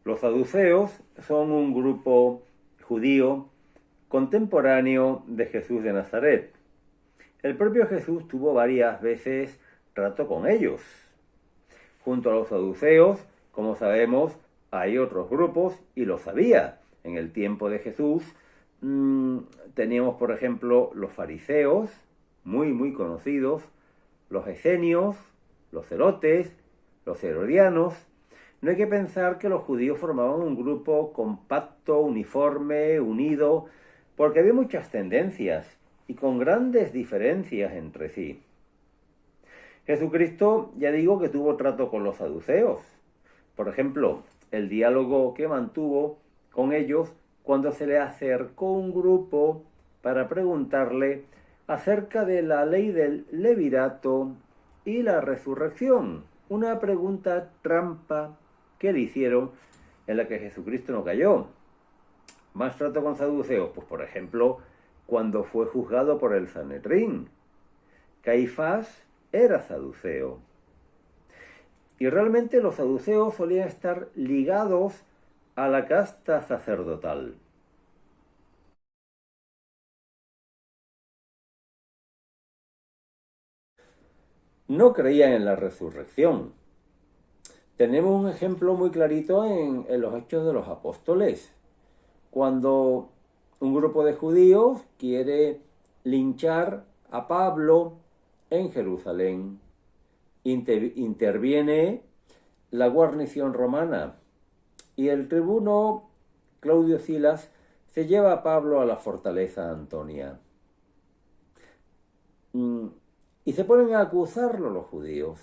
Los saduceos son un grupo judío contemporáneo de Jesús de Nazaret. El propio Jesús tuvo varias veces trato con ellos. Junto a los saduceos, como sabemos, hay otros grupos, y los había. En el tiempo de Jesús teníamos, por ejemplo, los fariseos, muy conocidos, los esenios, los celotes, los herodianos. No hay que pensar que los judíos formaban un grupo compacto, uniforme, unido, porque había muchas tendencias y con grandes diferencias entre sí. Jesucristo, ya digo, que tuvo trato con los saduceos. Por ejemplo, el diálogo que mantuvo con ellos cuando se le acercó un grupo para preguntarle acerca de la ley del levirato y la resurrección. Una pregunta trampa que le hicieron, en la que Jesucristo no cayó. Más trato con saduceos, pues por ejemplo, cuando fue juzgado por el Sanedrín. Caifás era saduceo. Y realmente los saduceos solían estar ligados a la casta sacerdotal. No creían en la resurrección. Tenemos un ejemplo muy clarito en los Hechos de los Apóstoles, cuando un grupo de judíos quiere linchar a Pablo en Jerusalén. Interviene la guarnición romana y el tribuno Claudio Silas se lleva a Pablo a la fortaleza Antonia. Y se ponen a acusarlo los judíos,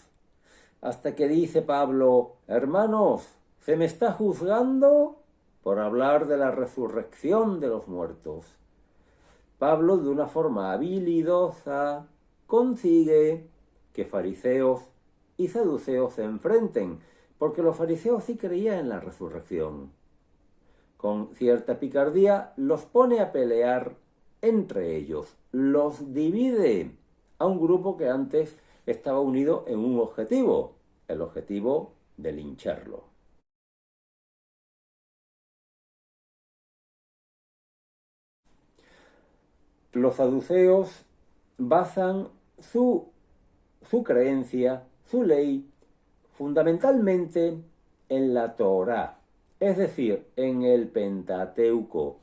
hasta que dice Pablo: hermanos, se me está juzgando por hablar de la resurrección de los muertos. Pablo, de una forma habilidosa, consigue que fariseos y saduceos se enfrenten, porque los fariseos sí creían en la resurrección. Con cierta picardía los pone a pelear entre ellos, los divide a un grupo que antes estaba unido en un objetivo, el objetivo de lincharlo. Los saduceos basan su creencia, su ley, fundamentalmente en la Torá, es decir, en el Pentateuco,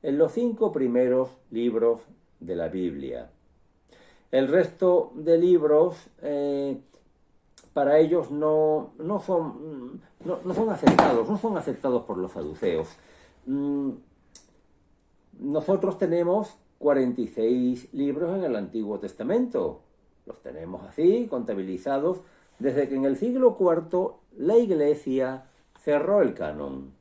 en los 5 primeros libros de la Biblia. El resto de libros para ellos no son aceptados por los saduceos. Nosotros tenemos 46 libros en el Antiguo Testamento. Los tenemos así, contabilizados, desde que en el siglo IV la Iglesia cerró el canon.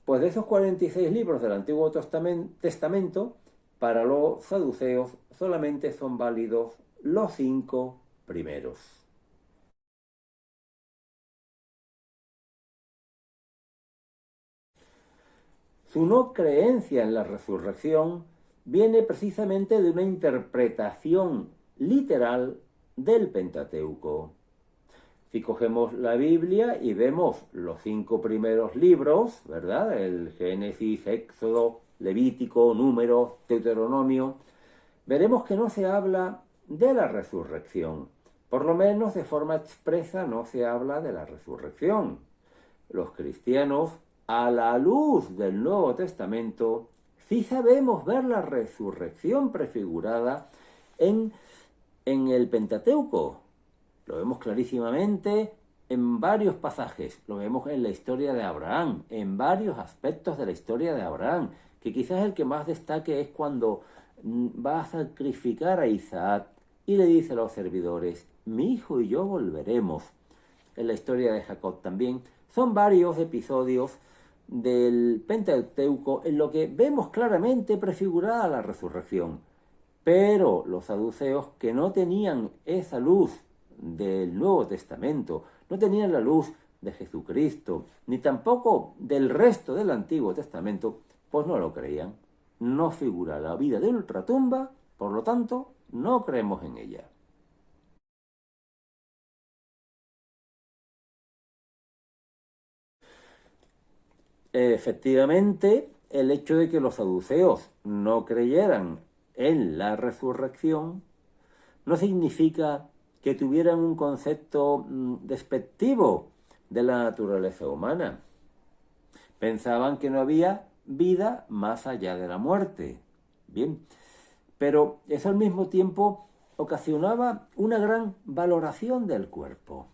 Pues de esos 46 libros del Antiguo Testamento, para los saduceos solamente son válidos los 5 primeros. Su no creencia en la resurrección viene precisamente de una interpretación literal del Pentateuco. Si cogemos la Biblia y vemos los 5 primeros libros, ¿verdad? El Génesis, Éxodo, Levítico, Números, Deuteronomio, veremos que no se habla de la resurrección. Por lo menos de forma expresa no se habla de la resurrección. Los cristianos, a la luz del Nuevo Testamento, sí sabemos ver la resurrección prefigurada en el Pentateuco. Lo vemos clarísimamente en varios pasajes. Lo vemos en la historia de Abraham, en varios aspectos de la historia de Abraham, que quizás el que más destaque es cuando va a sacrificar a Isaac y le dice a los servidores: mi hijo y yo volveremos. En la historia de Jacob también son varios episodios del Pentateuco en lo que vemos claramente prefigurada la resurrección. Pero los saduceos, que no tenían esa luz del Nuevo Testamento, no tenían la luz de Jesucristo, ni tampoco del resto del Antiguo Testamento, pues no lo creían. No figura la vida de ultratumba, por lo tanto, no creemos en ella. Efectivamente, el hecho de que los saduceos no creyeran en la resurrección no significa que tuvieran un concepto despectivo de la naturaleza humana. Pensaban que no había vida más allá de la muerte. Bien, pero eso al mismo tiempo ocasionaba una gran valoración del cuerpo.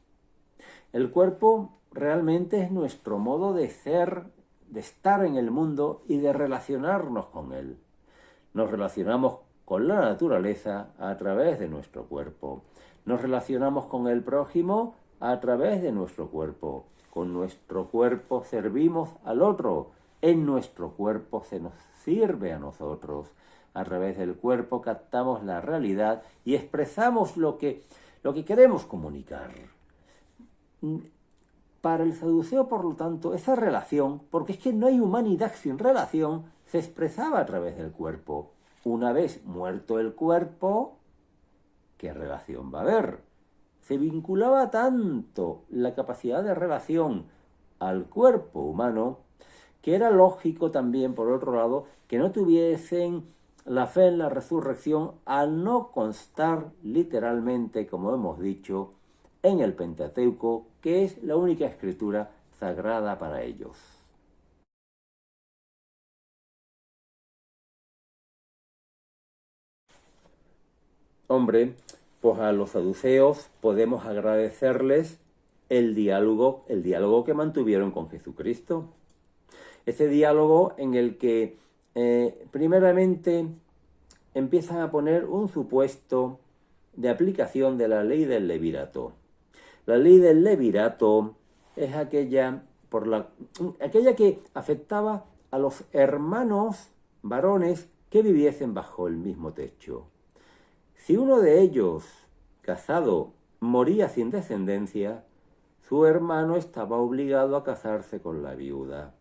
El cuerpo realmente es nuestro modo de ser, de estar en el mundo y de relacionarnos con él. Nos relacionamos con la naturaleza a través de nuestro cuerpo. Nos relacionamos con el prójimo a través de nuestro cuerpo. Con nuestro cuerpo servimos al otro. En nuestro cuerpo se nos sirve a nosotros. A través del cuerpo captamos la realidad y expresamos lo que queremos comunicar. Para el saduceo, por lo tanto, esa relación, porque es que no hay humanidad sin relación, se expresaba a través del cuerpo. Una vez muerto el cuerpo, ¿qué relación va a haber? Se vinculaba tanto la capacidad de relación al cuerpo humano que era lógico también, por otro lado, que no tuviesen la fe en la resurrección al no constar literalmente, como hemos dicho, en el Pentateuco, que es la única escritura sagrada para ellos. Hombre, pues a los saduceos podemos agradecerles el diálogo que mantuvieron con Jesucristo. Ese diálogo en el que primeramente empiezan a poner un supuesto de aplicación de la ley del levirato. La ley del levirato es aquella que afectaba a los hermanos varones que viviesen bajo el mismo techo. Si uno de ellos, casado, moría sin descendencia, su hermano estaba obligado a casarse con la viuda,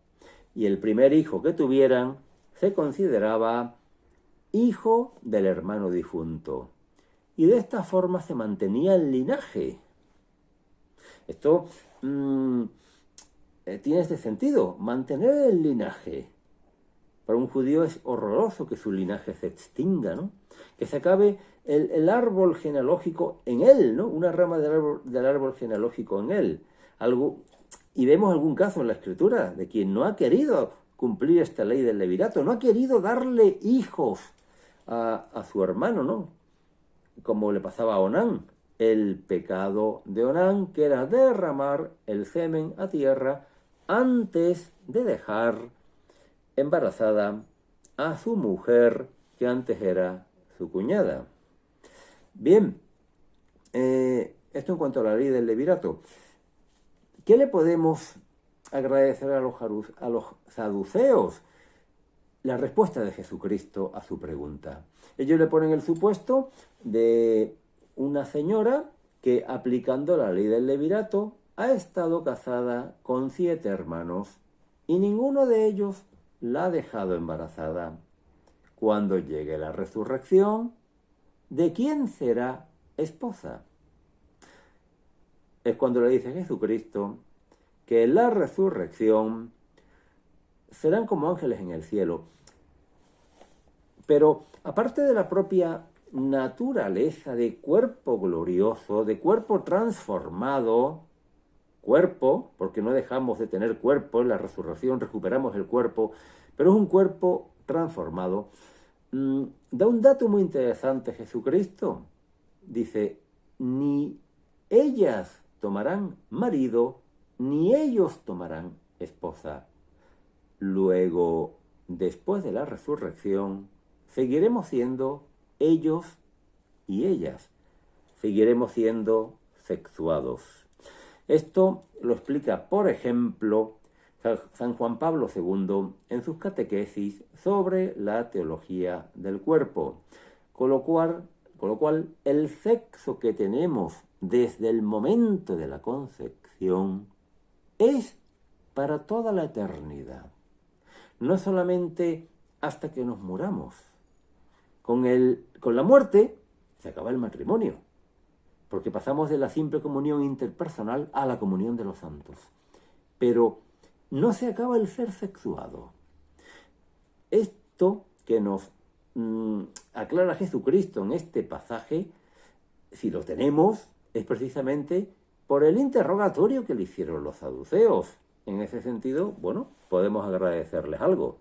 y el primer hijo que tuvieran se consideraba hijo del hermano difunto, y de esta forma se mantenía el linaje. Esto tiene este sentido, mantener el linaje. Para un judío es horroroso que su linaje se extinga, ¿no? Que se acabe el árbol genealógico en él, ¿no? Una rama del árbol genealógico en él. Y vemos algún caso en la Escritura de quien no ha querido cumplir esta ley del levirato, no ha querido darle hijos a su hermano, ¿no? Como le pasaba a Onán. El pecado de Onán, que era derramar el semen a tierra antes de dejar embarazada a su mujer, que antes era su cuñada. Bien, esto en cuanto a la ley del levirato. ¿Qué le podemos agradecer a los saduceos? La respuesta de Jesucristo a su pregunta. Ellos le ponen el supuesto de una señora que, aplicando la ley del levirato, ha estado casada con 7 hermanos y ninguno de ellos la ha dejado embarazada. Cuando llegue la resurrección, ¿de quién será esposa? Es cuando le dice Jesucristo que en la resurrección serán como ángeles en el cielo. Pero aparte de la propia naturaleza de cuerpo glorioso, de cuerpo transformado, cuerpo, porque no dejamos de tener cuerpo, en la resurrección recuperamos el cuerpo, pero es un cuerpo transformado, da un dato muy interesante Jesucristo. Dice, ni ellas tomarán marido, ni ellos tomarán esposa. Luego, después de la resurrección, seguiremos siendo ellos y ellas. Seguiremos siendo sexuados. Esto lo explica, por ejemplo, San Juan Pablo II en sus catequesis sobre la teología del cuerpo, con lo cual el sexo que tenemos desde el momento de la concepción es para toda la eternidad, no solamente hasta que nos muramos. Con la muerte se acaba el matrimonio, porque pasamos de la simple comunión interpersonal a la comunión de los santos. Pero no se acaba el ser sexuado. Esto que nos aclara Jesucristo en este pasaje, si lo tenemos, es precisamente por el interrogatorio que le hicieron los saduceos. En ese sentido, bueno, podemos agradecerles algo.